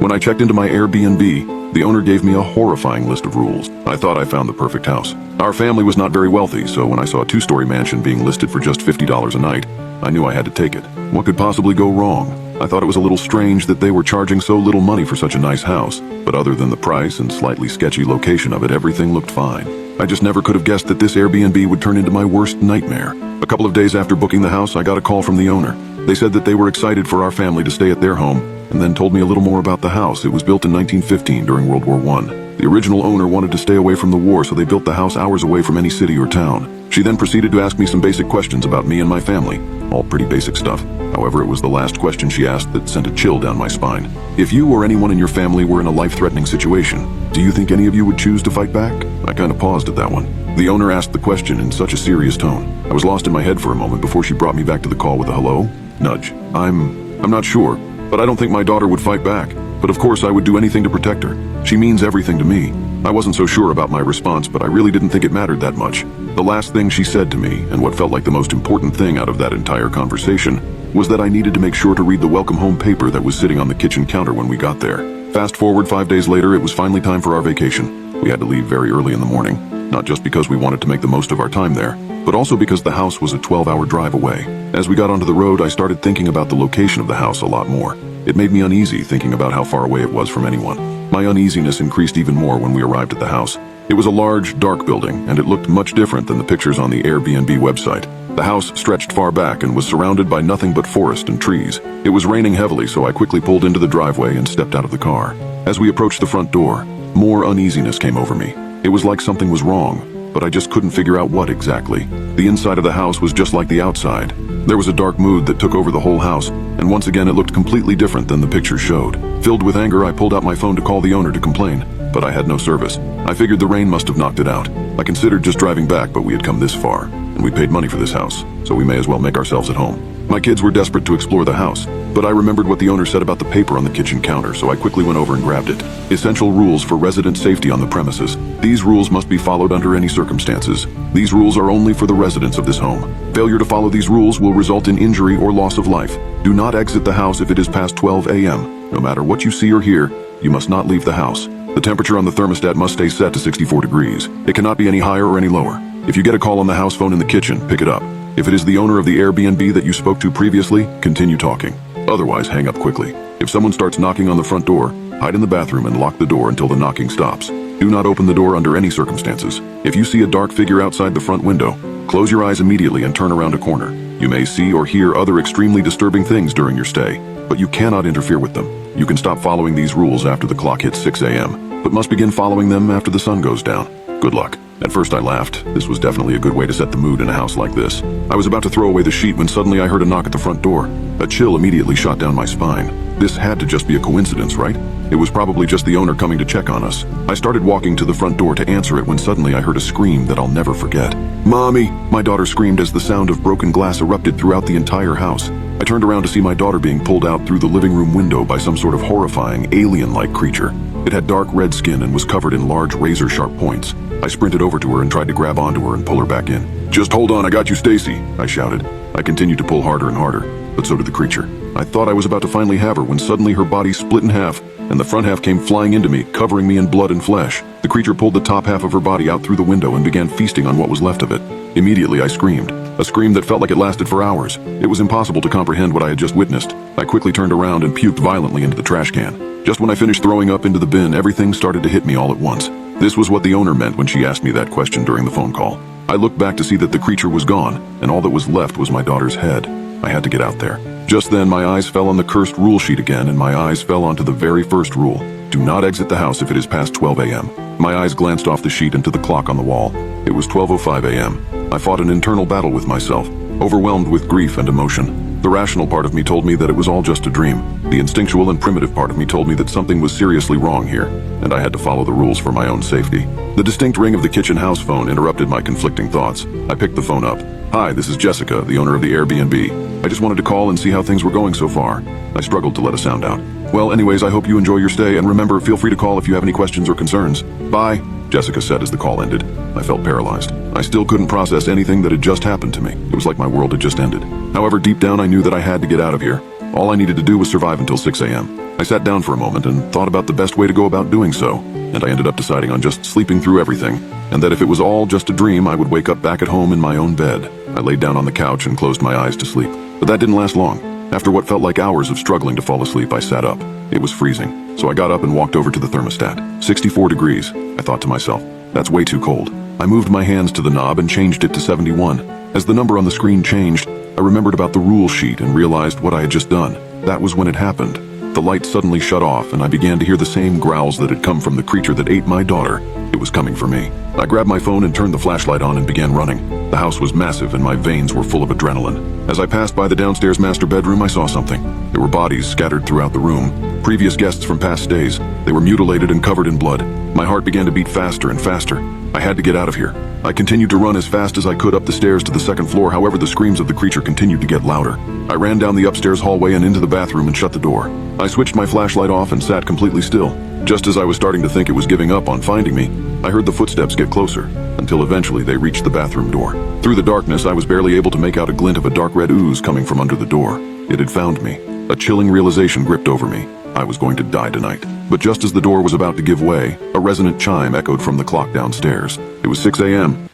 When I checked into my Airbnb, the owner gave me a horrifying list of rules. I thought I found the perfect house. Our family was not very wealthy, so when I saw a two-story mansion being listed for just $50 a night, I knew I had to take it. What could possibly go wrong? I thought it was a little strange that they were charging so little money for such a nice house, but other than the price and slightly sketchy location of it, everything looked fine. I just never could have guessed that this Airbnb would turn into my worst nightmare. A couple of days after booking the house, I got a call from the owner. They said that they were excited for our family to stay at their home, and then told me a little more about the house. It was built in 1915 during World War I. The original owner wanted to stay away from the war, so they built the house hours away from any city or town. She then proceeded to ask me some basic questions about me and my family. All pretty basic stuff. However, it was the last question she asked that sent a chill down my spine. If you or anyone in your family were in a life-threatening situation, do you think any of you would choose to fight back? I kind of paused at that one. The owner asked the question in such a serious tone. I was lost in my head for a moment before she brought me back to the call with a hello? Nudge. I'm not sure, but I don't think my daughter would fight back. But of course I would do anything to protect her. She means everything to me. I wasn't so sure about my response, but I really didn't think it mattered that much. The last thing she said to me, and what felt like the most important thing out of that entire conversation, was that I needed to make sure to read the welcome home paper that was sitting on the kitchen counter when we got there. Fast forward 5 days later, it was finally time for our vacation. We had to leave very early in the morning, not just because we wanted to make the most of our time there, but also because the house was a 12-hour drive away. As we got onto the road, I started thinking about the location of the house a lot more. It made me uneasy thinking about how far away it was from anyone. My uneasiness increased even more when we arrived at the house. It was a large, dark building, and it looked much different than the pictures on the Airbnb website. The house stretched far back and was surrounded by nothing but forest and trees. It was raining heavily, so I quickly pulled into the driveway and stepped out of the car. As we approached the front door, more uneasiness came over me. It was like something was wrong, but I just couldn't figure out what exactly. The inside of the house was just like the outside. There was a dark mood that took over the whole house, and once again it looked completely different than the pictures showed. Filled with anger, I pulled out my phone to call the owner to complain, but I had no service. I figured the rain must have knocked it out. I considered just driving back, but we had come this far, and we paid money for this house, so we may as well make ourselves at home. My kids were desperate to explore the house, but I remembered what the owner said about the paper on the kitchen counter, so I quickly went over and grabbed it. Essential rules for resident safety on the premises. These rules must be followed under any circumstances. These rules are only for the residents of this home. Failure to follow these rules will result in injury or loss of life. Do not exit the house if it is past 12 a.m. No matter what you see or hear, you must not leave the house. The temperature on the thermostat must stay set to 64 degrees. It cannot be any higher or any lower. If you get a call on the house phone in the kitchen, pick it up. If it is the owner of the Airbnb that you spoke to previously, continue talking. Otherwise, hang up quickly. If someone starts knocking on the front door, hide in the bathroom and lock the door until the knocking stops. Do not open the door under any circumstances. If you see a dark figure outside the front window, close your eyes immediately and turn around a corner. You may see or hear other extremely disturbing things during your stay, but you cannot interfere with them. You can stop following these rules after the clock hits 6 a.m., but must begin following them after the sun goes down. Good luck. At first I laughed. This was definitely a good way to set the mood in a house like this. I was about to throw away the sheet when suddenly I heard a knock at the front door. A chill immediately shot down my spine. This had to just be a coincidence, right? It was probably just the owner coming to check on us. I started walking to the front door to answer it when suddenly I heard a scream that I'll never forget. "Mommy!" My daughter screamed as the sound of broken glass erupted throughout the entire house. I turned around to see my daughter being pulled out through the living room window by some sort of horrifying, alien-like creature. It had dark red skin and was covered in large razor-sharp points. I sprinted over to her and tried to grab onto her and pull her back in. "Just hold on, I got you, Stacy," I shouted. I continued to pull harder and harder, but so did the creature. I thought I was about to finally have her when suddenly her body split in half, and the front half came flying into me, covering me in blood and flesh. The creature pulled the top half of her body out through the window and began feasting on what was left of it. Immediately I screamed, a scream that felt like it lasted for hours. It was impossible to comprehend what I had just witnessed. I quickly turned around and puked violently into the trash can. Just when I finished throwing up into the bin, everything started to hit me all at once. This was what the owner meant when she asked me that question during the phone call. I looked back to see that the creature was gone, and all that was left was my daughter's head. I had to get out there. Just then, my eyes fell on the cursed rule sheet again, and my eyes fell onto the very first rule. Do not exit the house if it is past 12 a.m. My eyes glanced off the sheet and to the clock on the wall. It was 12:05 a.m. I fought an internal battle with myself, overwhelmed with grief and emotion. The rational part of me told me that it was all just a dream. The instinctual and primitive part of me told me that something was seriously wrong here, and I had to follow the rules for my own safety. The distinct ring of the kitchen house phone interrupted my conflicting thoughts. I picked the phone up. "Hi, this is Jessica, the owner of the Airbnb. I just wanted to call and see how things were going so far." I struggled to let a sound out. "Well, anyways, I hope you enjoy your stay, and remember, feel free to call if you have any questions or concerns. Bye," Jessica said as the call ended. I felt paralyzed. I still couldn't process anything that had just happened to me. It was like my world had just ended. However, deep down I knew that I had to get out of here. All I needed to do was survive until 6 a.m. I sat down for a moment and thought about the best way to go about doing so, and I ended up deciding on just sleeping through everything, and that if it was all just a dream, I would wake up back at home in my own bed. I laid down on the couch and closed my eyes to sleep. But that didn't last long. After what felt like hours of struggling to fall asleep, I sat up. It was freezing, so I got up and walked over to the thermostat. 64 degrees, I thought to myself. That's way too cold. I moved my hands to the knob and changed it to 71. As the number on the screen changed, I remembered about the rule sheet and realized what I had just done. That was when it happened. The light suddenly shut off, and I began to hear the same growls that had come from the creature that ate my daughter. It was coming for me. I grabbed my phone and turned the flashlight on and began running. The house was massive and my veins were full of adrenaline. As I passed by the downstairs master bedroom, I saw something. There were bodies scattered throughout the room. Previous guests from past stays. They were mutilated and covered in blood. My heart began to beat faster and faster. I had to get out of here. I continued to run as fast as I could up the stairs to the second floor. However, the screams of the creature continued to get louder. I ran down the upstairs hallway and into the bathroom and shut the door. I switched my flashlight off and sat completely still. Just as I was starting to think it was giving up on finding me, I heard the footsteps get closer, until eventually they reached the bathroom door. Through the darkness, I was barely able to make out a glint of a dark red ooze coming from under the door. It had found me. A chilling realization gripped over me. I was going to die tonight. But just as the door was about to give way, a resonant chime echoed from the clock downstairs. It was 6 a.m.,